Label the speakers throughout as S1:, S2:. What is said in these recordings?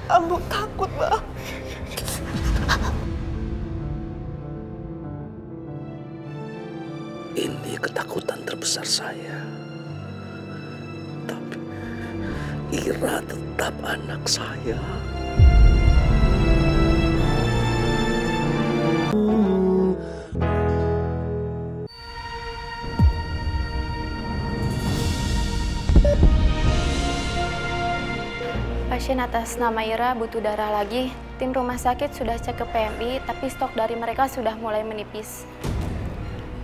S1: Ambu takut, Mbak.
S2: Ini ketakutan terbesar saya. Tapi Ira tetap anak saya.
S3: Pasien atas nama Ira butuh darah lagi. Tim rumah sakit sudah cek ke PMI, tapi stok dari mereka sudah mulai menipis.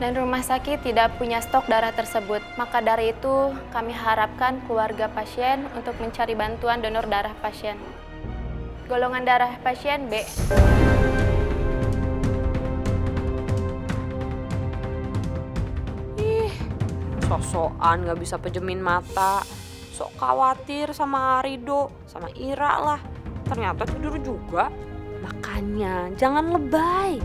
S3: Dan rumah sakit tidak punya stok darah tersebut. Maka dari itu, kami harapkan keluarga pasien untuk mencari bantuan donor darah pasien. Golongan darah pasien B.
S4: Ih, sok-sokan gak bisa pejemin mata. Sok khawatir sama Arido, sama Ira lah. Ternyata tidur juga. Makanya jangan lebay.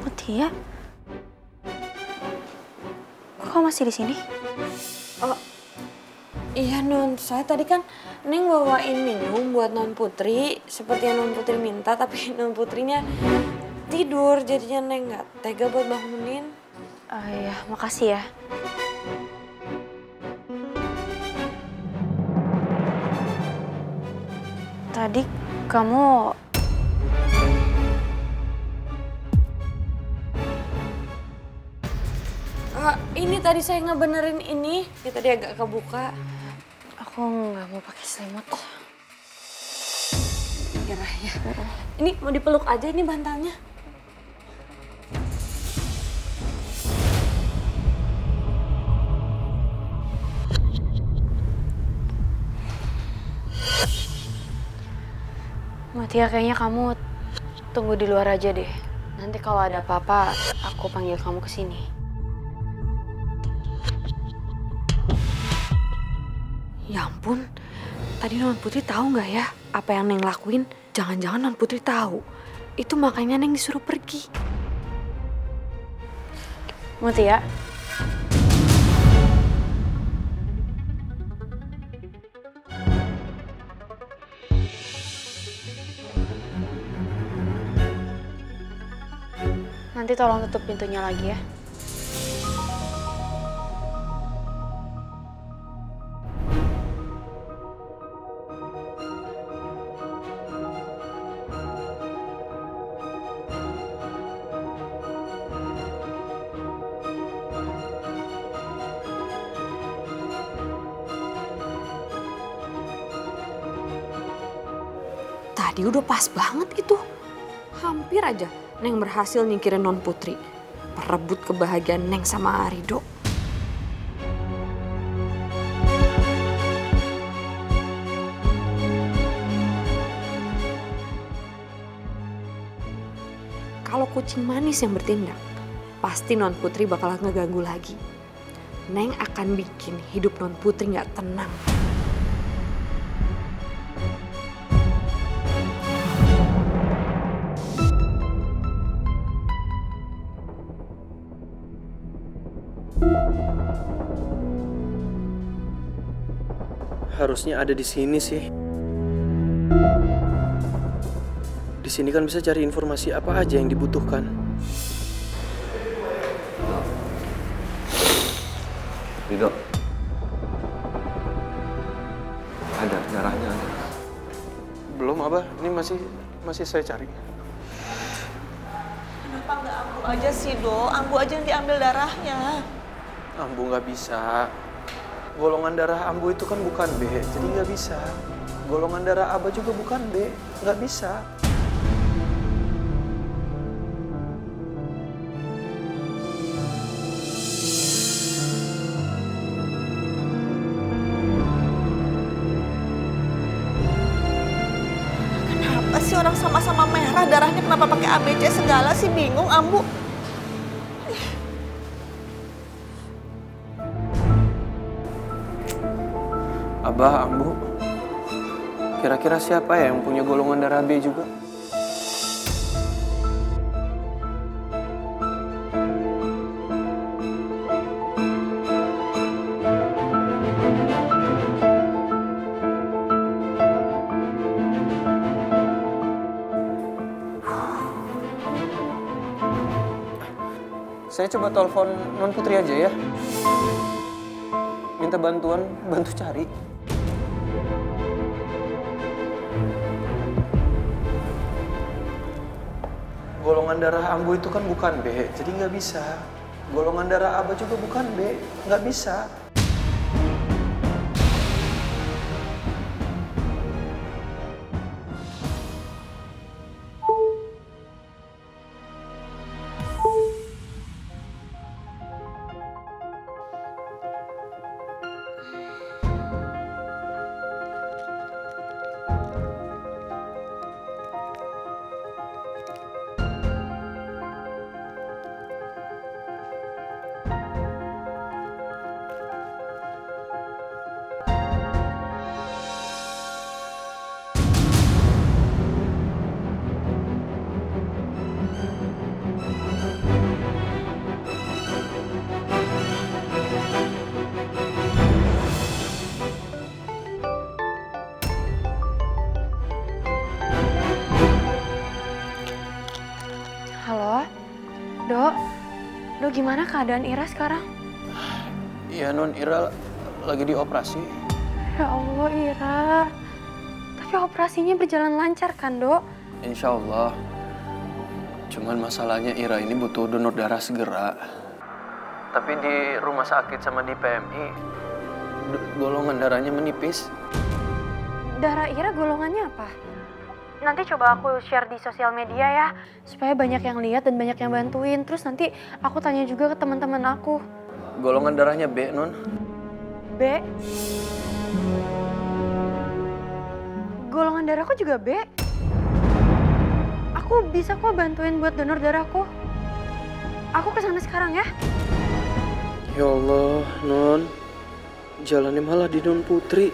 S3: Mutia? Kok masih di sini?
S4: Oh, iya Non, saya tadi kan Neng bawain minum buat Non Putri. Seperti yang Non Putri minta, tapi Non Putrinya tidur. Jadinya Neng gak tega buat bangunin.
S3: Iya, makasih ya. Tadi kamu...
S4: Ini tadi saya ngebenerin ini. Ini tadi agak kebuka.
S3: Aku nggak mau pakai selimut.
S4: Ya, ya. Ini mau dipeluk aja ini bantalnya.
S3: Mutia, kayaknya kamu tunggu di luar aja deh. Nanti kalau ada apa-apa, aku panggil kamu ke sini.
S4: Ya ampun, tadi Non Putri tahu nggak ya apa yang Neng lakuin? Jangan-jangan Non Putri tahu. Itu makanya Neng disuruh pergi.
S3: Mutia. Nanti tolong tutup pintunya lagi ya.
S4: Tadi udah pas banget itu. Hampir aja Neng berhasil nyingkirin Non Putri. Merebut kebahagiaan Neng sama Arido. Kalau kucing manis yang bertindak, pasti Non Putri bakal ngeganggu lagi. Neng akan bikin hidup Non Putri nggak tenang.
S1: Harusnya ada di sini sih. Di sini kan bisa cari informasi apa aja yang dibutuhkan.
S2: Rido. Ada, darahnya ada.
S1: Belum, Abang. Abah, ini masih saya cari.
S5: Kenapa nggak ambu aja sih, Do? Ambu aja yang diambil darahnya.
S1: Ambu nggak bisa. Golongan darah Ambu itu kan bukan B, jadi nggak bisa. Golongan darah Abah juga bukan B, nggak bisa.
S5: Kenapa sih orang sama-sama merah darahnya kenapa pakai ABC segala sih? Bingung, Ambu.
S1: Abah, Ambu, kira-kira siapa ya yang punya golongan darah B juga? Saya coba telepon Non Putri aja ya. Minta bantu cari. Golongan darah Ambu itu kan bukan B, jadi nggak bisa. Golongan darah Abah juga bukan B, nggak bisa.
S4: Halo, Dok gimana keadaan Ira sekarang?
S1: Iya Non, Ira lagi dioperasi.
S4: Ya Allah Ira, tapi operasinya berjalan lancar kan Dok?
S1: Insya Allah. Cuman masalahnya Ira ini butuh donor darah segera. Tapi di rumah sakit sama di PMI, golongan darahnya menipis.
S4: Darah Ira golongannya apa? Nanti coba aku share di sosial media ya, supaya banyak yang lihat dan banyak yang bantuin. Terus nanti aku tanya juga ke teman-teman aku.
S1: Golongan darahnya B, Non.
S4: B? Golongan darahku juga B? Aku bisa kok bantuin buat donor darahku. Aku kesana sekarang ya.
S1: Ya Allah, Non. Jalannya malah di Non Putri.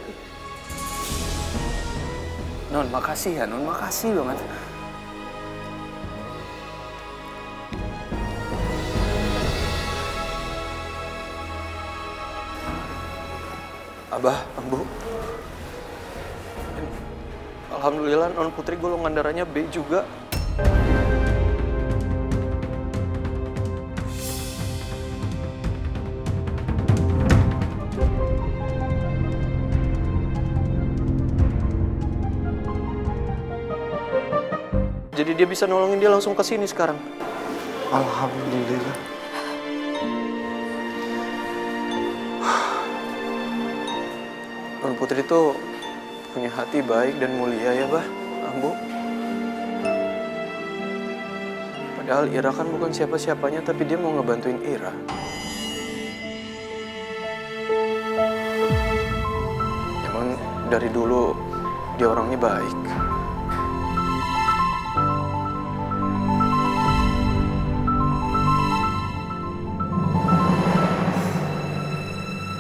S1: Non, makasih ya, Non. Makasih banget. Abah, Ambu. Alhamdulillah, Non Putri golongan darahnya B juga. Jadi dia bisa nolongin dia langsung ke sini sekarang.
S2: Alhamdulillah.
S1: Non Putri itu punya hati baik dan mulia ya, Bah, Ambu. Padahal Ira kan bukan siapa-siapanya, tapi dia mau ngebantuin Ira. Emang dari dulu dia orangnya baik.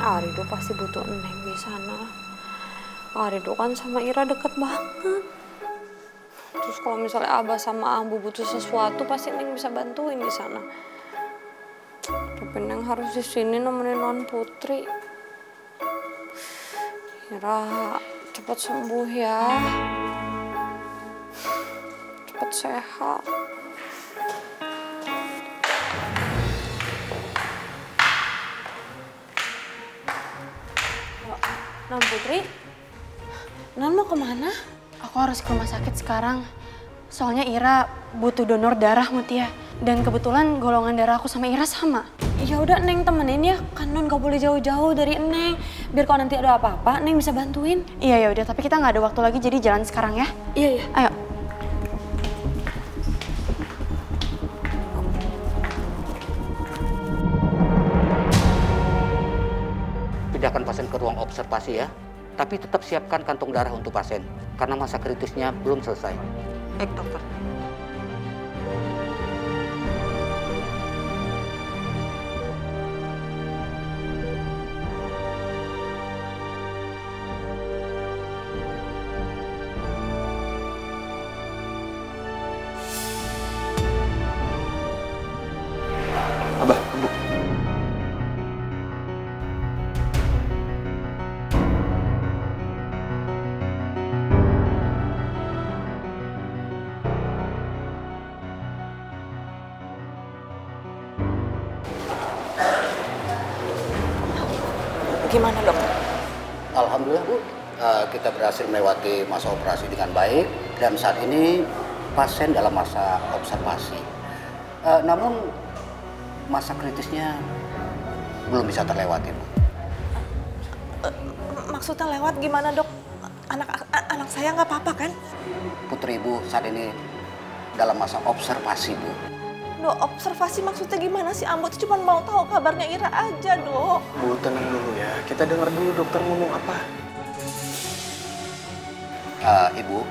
S4: Arido pasti butuh Neng di sana. Arido kan sama Ira deket banget. Terus kalau misalnya Abah sama Ambu butuh sesuatu, pasti Neng bisa bantuin di sana. Tapi Neng harus di sini nemenin Non Putri. Ira, cepat sembuh ya. Cepat sehat. Non Putri, Non mau kemana?
S3: Aku harus ke rumah sakit sekarang. Soalnya Ira butuh donor darah, Mutia. Dan kebetulan golongan darah aku sama Ira sama.
S4: Ya udah Neng temenin ya, kan Non gak boleh jauh-jauh dari Neng. Biar kalau nanti ada apa-apa, Neng bisa bantuin.
S3: Iya ya udah, tapi kita nggak ada waktu lagi, jadi jalan sekarang ya.
S4: Iya iya.
S3: Ayo.
S6: Pindahkan pasien ke ruang observasi ya. Tapi tetap siapkan kantong darah untuk pasien, karena masa kritisnya belum selesai.
S5: Baik, dokter.
S1: Abah, Bu.
S5: Gimana dokter?
S6: Alhamdulillah Bu, kita berhasil melewati masa operasi dengan baik dan saat ini pasien dalam masa observasi. Namun masa kritisnya belum bisa terlewati Bu.
S5: Maksudnya lewat gimana dok? Anak saya nggak apa-apa kan?
S6: Putri Ibu saat ini dalam masa observasi Bu.
S5: Dok, observasi maksudnya gimana sih? Ambo tuh cuma mau tahu kabarnya Ira aja, Dok.
S1: Bu, tenang dulu ya. Kita dengar dulu dokter ngomong apa.
S6: Ibu,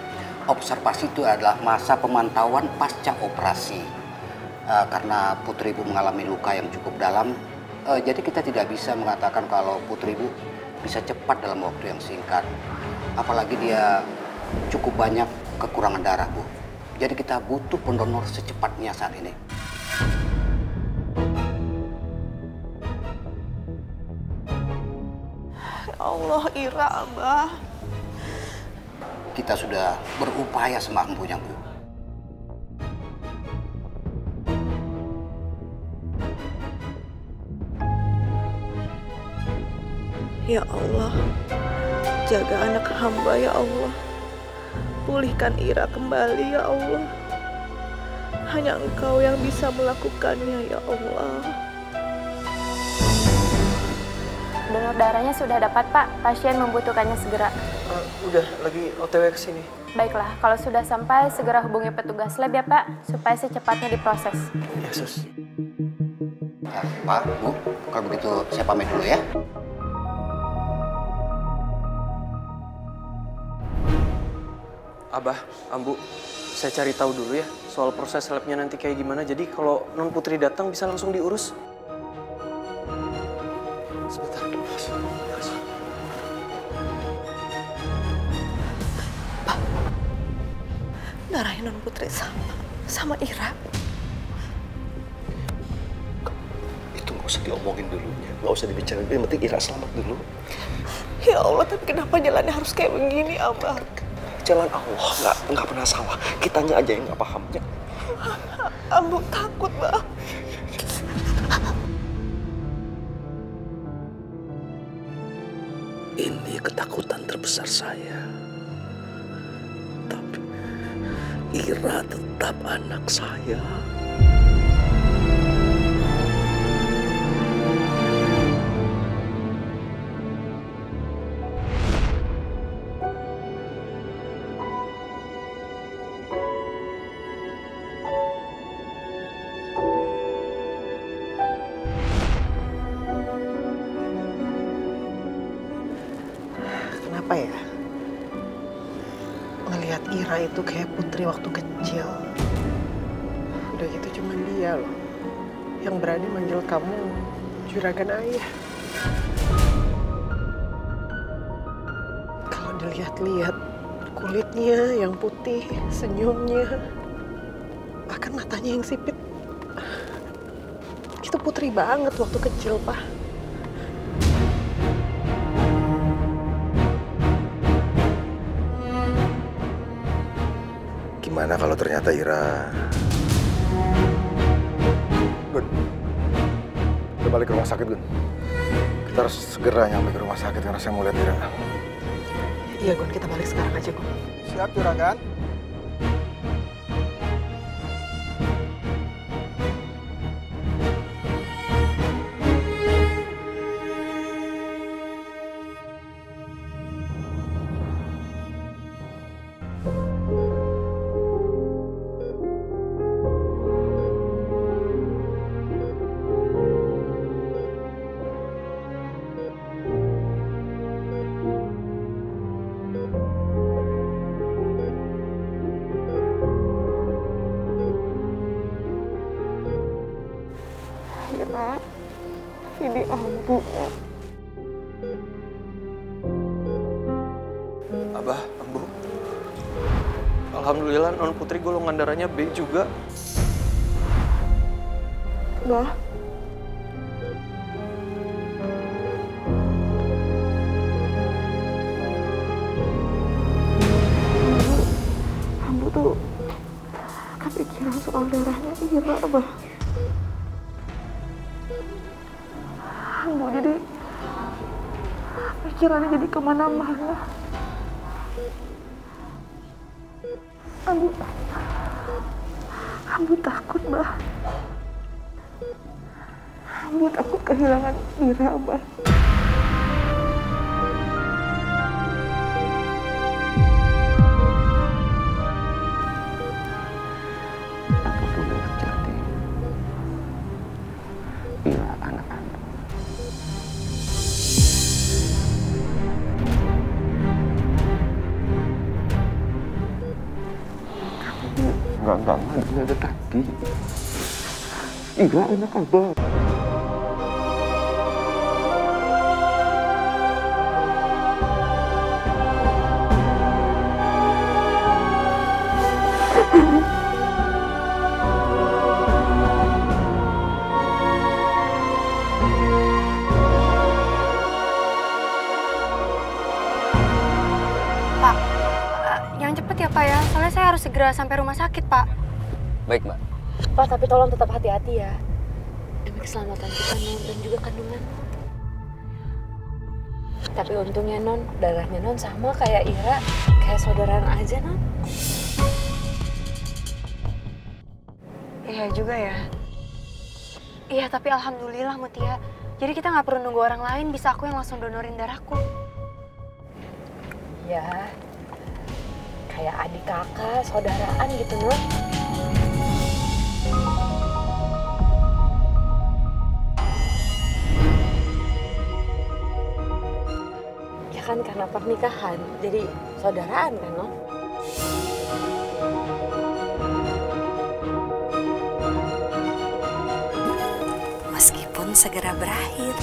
S6: observasi itu adalah masa pemantauan pasca operasi. Karena Putri Ibu mengalami luka yang cukup dalam, jadi kita tidak bisa mengatakan kalau Putri Ibu bisa cepat dalam waktu yang singkat. Apalagi dia cukup banyak kekurangan darah, Bu. Jadi kita butuh pendonor secepatnya saat ini.
S5: Ya Allah, Ira, Abah.
S6: Kita sudah berupaya semampunya, Bu.
S5: Ya Allah, jaga anak hamba ya Allah. Pulihkan Ira kembali ya Allah. Hanya Engkau yang bisa melakukannya ya Allah.
S3: Donor darahnya sudah dapat, Pak. Pasien membutuhkannya segera.
S1: Udah, lagi OTW ke sini.
S3: Baiklah, kalau sudah sampai, segera hubungi petugas lab ya, Pak. Supaya secepatnya diproses.
S1: Ya, Sus.
S6: Ya, Pak, Bu, kalau begitu saya pamit dulu ya.
S1: Abah, Ambu, saya cari tahu dulu ya soal proses labnya nanti kayak gimana. Jadi kalau Non Putri datang bisa langsung diurus. Sebentar.
S5: Darahnya Non Putri sama Ira.
S2: Itu nggak usah diomongin dulunya, nggak usah dibicarain. Yang penting Ira selamat dulu.
S5: Ya Allah, tapi kenapa jalannya harus kayak begini, Abah?
S2: Jalan Allah nggak pernah salah. Kitanya aja yang nggak paham. Ya.
S5: Ambo takut, Bah.
S2: Ini ketakutan terbesar saya. Tapi Ira tetap anak saya.
S5: Kenapa ya? Ngelihat Ira itu kayak Putri waktu kecil. Udah gitu cuman dia loh yang berani manggil kamu juragan ayah. Kalau dilihat-lihat kulitnya yang putih, senyumnya, bahkan matanya yang sipit. Itu Putri banget waktu kecil, Pak.
S2: Gimana kalau ternyata Ira... Gun, kita balik ke rumah sakit, Gun. Kita harus segera nyampe ke rumah sakit karena saya mau lihat Ira.
S5: Iya, Gun, kita balik sekarang aja, Gun.
S2: Siap juragan.
S5: Ini ambu.
S1: Abah, Ambu. Alhamdulillah non Putri golongan darahnya B juga.
S5: Bah. Ambu tuh kepikiran soal darahnya Ira, Bah. Ambu jadi pikirannya jadi kemana-mana. Ambu takut, Bah. Ambu takut kehilangan Ira, Bah.
S6: Apapun yang terjadi, Ira anak Ambu. Enggak ada tadi. Ira anak Abah.
S4: Pak, yang cepet ya Pak ya, soalnya saya harus segera sampai rumah sakit Pak.
S6: Baik, Mbak.
S4: Pak, tapi tolong tetap hati-hati ya. Demi keselamatan kita Non dan juga kandungan. Tapi untungnya Non, darahnya Non sama kayak Ira, kayak saudaraan aja Non. Iya juga ya. Iya, tapi alhamdulillah Mutia. Jadi kita nggak perlu nunggu orang lain, bisa aku yang langsung donorin darahku. Ya, kayak adik kakak, saudaraan gitu Non. Ya kan karena pernikahan, jadi saudaraan kan Non. Meskipun segera berakhir.